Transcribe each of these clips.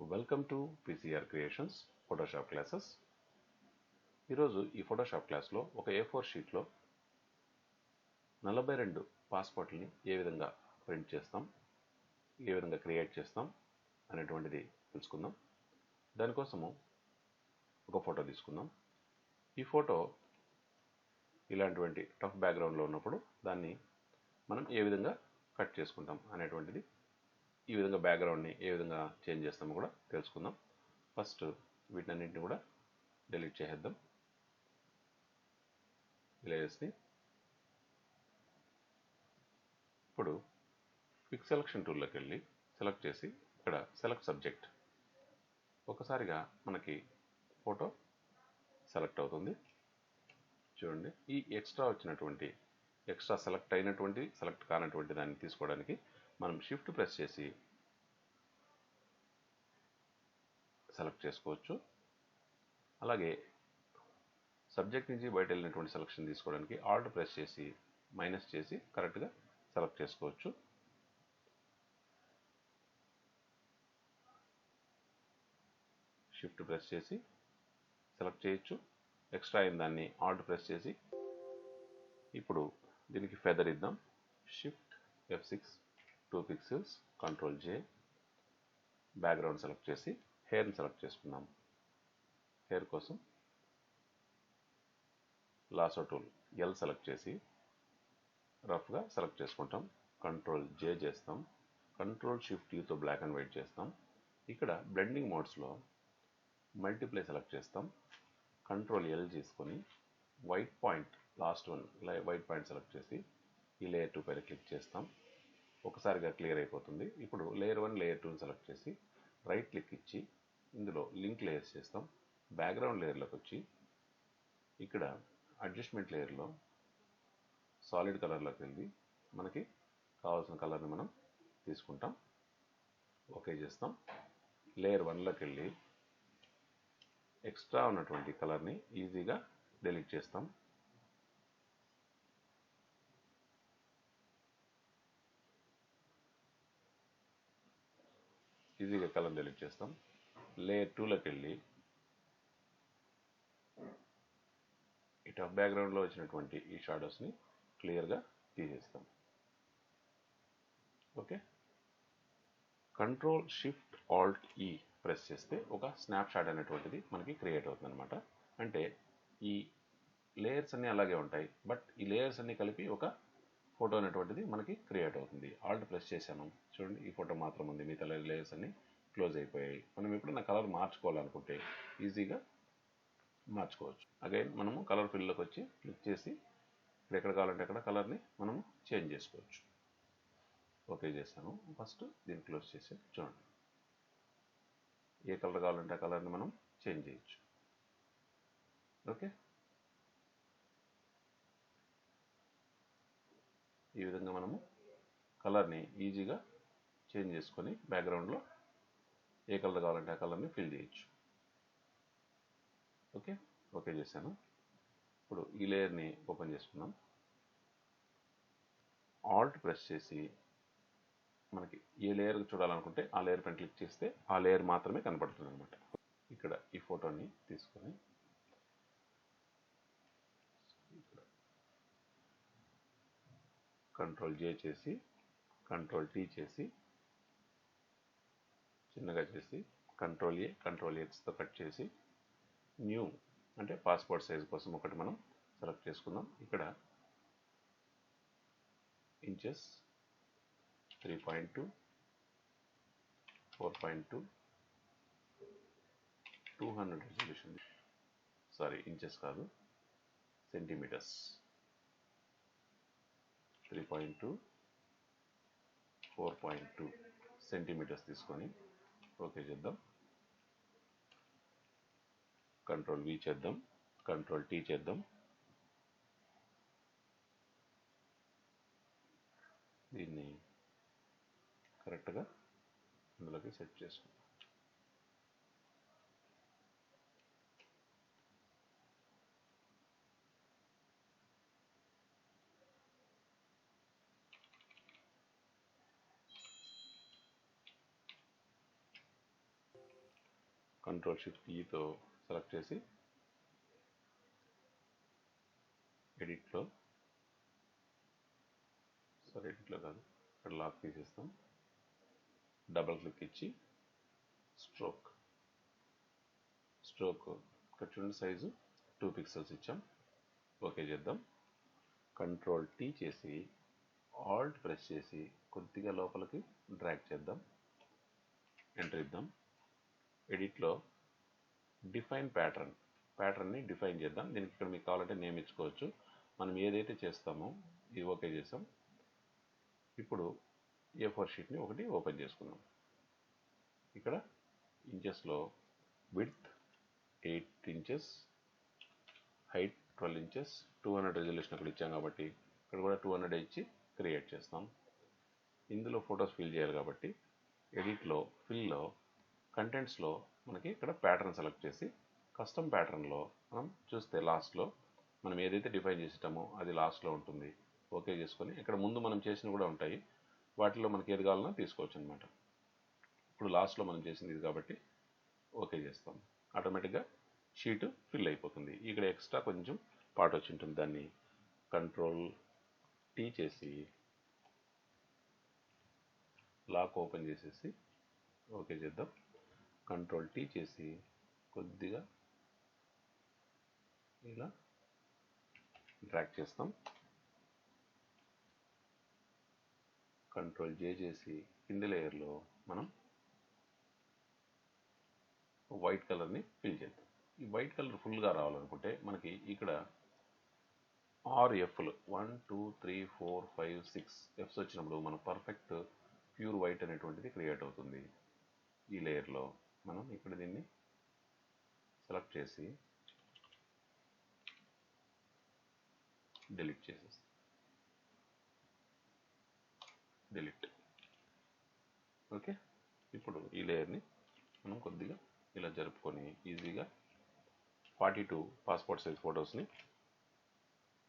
Welcome to PCR Creations Photoshop classes. ఈరోజు ఈ Photoshop క్లాస్లో ఒక A4 షీట్లో 42 పాస్పోర్ట్లని ఏ విధంగా ప్రింట్ చేస్తాం, ఏ విధంగా క్రియేట్ చేస్తాం అనేటువంటిది తెలుసుకుందాం. దానికోసము ఒక ఫోటో తీసుకుందాం. ఈ ఫోటో ఇలాంటి టఫ్ బ్యాక్గ్రౌండ్లో ఉన్నప్పుడు దాన్ని మనం ఏ విధంగా కట్ చేసుకుంటాం అనేటువంటిది, ఈ విధంగా బ్యాక్గ్రౌండ్ని ఏ విధంగా చేంజ్ చేస్తామో కూడా తెలుసుకుందాం. ఫస్ట్ వీటన్నింటిని కూడా డిలీట్ చేసేద్దాం. లేయర్స్ని ఇప్పుడు క్విక్ సెలక్షన్ టూల్లోకి వెళ్ళి సెలెక్ట్ చేసి ఇక్కడ సెలెక్ట్ సబ్జెక్ట్, ఒకసారిగా మనకి ఫోటో సెలెక్ట్ అవుతుంది. చూడండి, ఈ ఎక్స్ట్రా సెలెక్ట్ అయినటువంటి సెలెక్ట్ కానటువంటి దాన్ని తీసుకోవడానికి మనం షిఫ్ట్ ప్రెస్ చేసి సెలెక్ట్ చేసుకోవచ్చు. అలాగే సబ్జెక్ట్ నుంచి బయట వెళ్ళినటువంటి సెలక్షన్ తీసుకోవడానికి ఆల్ట్ ప్రెస్ చేసి మైనస్ చేసి కరెక్ట్గా సెలెక్ట్ చేసుకోవచ్చు. షిఫ్ట్ ప్రెస్ చేసి సెలెక్ట్ చేయొచ్చు. ఎక్స్ట్రా అయిన దాన్ని ఆల్ట్ ప్రెస్ చేసి ఇప్పుడు దీనికి ఫెదర్ ఇద్దాం. Shift F6 2 pixels, control J, background select చేసి హెయిర్ని సెలెక్ట్ చేసుకుందాం. హెయిర్ కోసం లాసో టూల్ L సెలెక్ట్ చేసి రఫ్గా సెలెక్ట్ చేసుకుంటాం. కంట్రోల్ J చేస్తాం. కంట్రోల్ షిఫ్ట్ Uతో బ్లాక్ అండ్ వైట్ చేస్తాం. ఇక్కడ బ్లెండింగ్ మోడ్స్లో మల్టిప్లై సెలెక్ట్ చేస్తాం. కంట్రోల్ L తీసుకొని white point, last one white point select చేసి ఈ లేయర్ 2 పైన క్లిక్ చేస్తాం. ఒకసారిగా క్లియర్ అయిపోతుంది. ఇప్పుడు లేయర్ 1 లేయర్ 2ని సెలెక్ట్ చేసి రైట్ క్లిక్ ఇచ్చి ఇందులో లింక్ లేయర్స్ చేస్తాం. బ్యాక్గ్రౌండ్ లేయర్లోకి వచ్చి ఇక్కడ అడ్జస్ట్మెంట్ లేయర్లో సాలిడ్ కలర్లోకి వెళ్ళి మనకి కావాల్సిన కలర్ని మనం తీసుకుంటాం. ఓకే చేస్తాం. లేయర్ 1లోకి వెళ్ళి ఎక్స్ట్రా ఉన్నటువంటి కలర్ని ఈజీగా డిలీట్ చేస్తాం. ఈజీగా కలర్ డిలీట్ చేస్తాం. లేయర్ 2లోకి వెళ్ళి ఈ టఫ్ బ్యాక్గ్రౌండ్లో వచ్చినటువంటి ఈ షాడోస్ని క్లియర్గా తీసేస్తాం. Okay, control shift Alt E press చేస్తే ఒక స్నాప్ షాట్ అనేటువంటిది మనకి క్రియేట్ అవుతుంది అనమాట. అంటే ఈ లేయర్స్ అన్నీ అలాగే ఉంటాయి, బట్ ఈ లేయర్స్ అన్నీ కలిపి ఒక ఫోటో అనేటువంటిది మనకి క్రియేట్ అవుతుంది. ఆల్ట్ ప్రెస్ చేశాను, చూడండి ఈ ఫోటో మాత్రం ఉంది, మిగతా లేయర్స్ అన్నీ క్లోజ్ అయిపోయాయి. మనం ఎప్పుడైనా కలర్ మార్చుకోవాలనుకుంటే ఈజీగా మార్చుకోవచ్చు. అగైన్ మనము కలర్ ఫిల్లోకి వచ్చి క్లిక్ చేసి ఇక్కడ ఎక్కడ కావాలంటే అక్కడ కలర్ని మనము చేంజ్ చేసుకోవచ్చు. ఓకే చేస్తాను. ఫస్ట్ దీన్ని క్లోజ్ చేసి చూడండి, ఏ కలర్ కావాలంటే ఆ కలర్ని మనం చేంజ్ చేయొచ్చు. ఓకే, ఈ విధంగా మనము కలర్ని ఈజీగా చేంజ్ చేసుకొని బ్యాక్గ్రౌండ్లో ఏ కలర్ కావాలంటే ఆ కలర్ని ఫిల్ చేయొచ్చు. ఓకే, ఓకే చేశాను. ఇప్పుడు ఈ లేయర్ని ఓపెన్ చేసుకుందాం. ఆల్ట్ ప్రెస్ చేసి మనకి ఏ లేయర్ చూడాలనుకుంటే ఆ లేయర్ పైన క్లిక్ చేస్తే ఆ లేయర్ మాత్రమే కనపడుతుంది అనమాట. ఇక్కడ ఈ ఫోటోని తీసుకొని కంట్రోల్ J చేసి కంట్రోల్ T చేసి చిన్నగా చేసి కంట్రోల్ A కంట్రోల్ Xతో కట్ చేసి న్యూ అంటే పాస్పోర్ట్ సైజ్ కోసం ఒకటి మనం సెలెక్ట్ చేసుకుందాం. ఇక్కడ ఇంచెస్ 3.2 4.2 200 రెజల్యూషన్, సారీ ఇంచెస్ కాదు సెంటీమీటర్స్, 3.2 4.2 సెంటీమీటర్స్ తీసుకొని ఓకే చేద్దాం. కంట్రోల్ V చేద్దాం. కంట్రోల్ T చేద్దాం. దీన్ని కరెక్ట్గా ఇందులోకి సెట్ చేసుకుందాం. కంట్రోల్ షిఫ్ట్ ఈతో సెలెక్ట్ చేసి ఎడిట్లో కాదు, ఇక్కడ లాక్ తీసేస్తాం. డబల్ క్లిక్ ఇచ్చి స్ట్రోక్ ఇక్కడ చూడండి సైజు 2 పిక్సెల్స్ ఇచ్చాం. ఓకే చేద్దాం. కంట్రోల్ టీ చేసి ఆల్ట్ ప్రెస్ చేసి కొద్దిగా లోపలికి డ్రాగ్ చేద్దాం. ఎంటర్ ఇద్దాం. ఎడిట్లో డిఫైన్ ప్యాటర్న్ని డిఫైన్ చేద్దాం. దీనికి ఇక్కడ మీకు కావాలంటే నేమ్ ఇచ్చుకోవచ్చు. మనం ఏదైతే చేస్తామో ఇది ఓకే చేసాం. ఇప్పుడు A4 షీట్ని ఒకటి ఓపెన్ చేసుకుందాం. ఇక్కడ ఇంచెస్లో width 8 inches, height 12 inches, 200 resolution అక్కడ ఇచ్చాం కాబట్టి ఇక్కడ కూడా 200 ఇచ్చి క్రియేట్ చేస్తాం. ఇందులో ఫొటోస్ ఫిల్ చేయాలి కాబట్టి ఎడిట్లో ఫిల్లో కంటెంట్స్లో మనకి ఇక్కడ ప్యాటర్న్ సెలెక్ట్ చేసి కస్టమ్ ప్యాటర్న్లో మనం చూస్తే లాస్ట్లో మనం ఏదైతే డిఫైన్ చేసామో అది లాస్ట్లో ఉంటుంది. ఓకే చేసుకొని ఇక్కడ ముందు మనం చేసినవి కూడా ఉంటాయి. వాటిలో మనకి ఏది కావాలన్నా తీసుకోవచ్చు అనమాట. ఇప్పుడు లాస్ట్లో మనం చేసింది ఇది కాబట్టి ఓకే చేస్తాం. ఆటోమేటిక్గా షీట్ ఫిల్ అయిపోతుంది. ఇక్కడ ఎక్స్ట్రా కొంచెం పార్ట్ వచ్చి ఉంటుంది. దాన్ని కంట్రోల్ టీ చేసి లాక్ ఓపెన్ చేసేసి ఓకే చేద్దాం. కంట్రోల్ టీ చేసి కొద్దిగా ఇలా డ్రాగ్ చేస్తాం. కంట్రోల్ జే చేసి కింది లేయర్లో మనం వైట్ కలర్ని ఫిల్ చేద్దాం. ఈ వైట్ కలర్ ఫుల్గా రావాలనుకుంటే మనకి ఇక్కడ 6 ఎఫ్లు 1 2 3 4 5 6 ఎఫ్స్ వచ్చినప్పుడు మన పర్ఫెక్ట్ ప్యూర్ వైట్ అనేటువంటిది క్రియేట్ అవుతుంది. ఈ లేయర్లో మనం ఇక్కడ దీన్ని సెలెక్ట్ చేసి డిలీట్ చేసేస్తాం. ఓకే. ఇప్పుడు ఈ లేయర్ని మనం కొద్దిగా ఇలా జరుపుకొని ఈజీగా 42 పాస్పోర్ట్ సైజ్ ఫొటోస్ని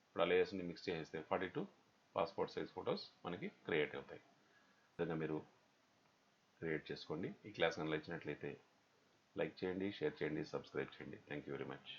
ఇప్పుడు ఆ లేయర్స్ని మిక్స్ చేసేస్తే 42 పాస్పోర్ట్ సైజ్ ఫొటోస్ మనకి క్రియేట్ అవుతాయి. విధంగా మీరు క్రియేట్ చేసుకోండి. ఈ క్లాస్ కనుక నచ్చినట్లయితే లైక్ చేయండి, షేర్ చేయండి, సబ్స్క్రైబ్ చేయండి. Thank you very much.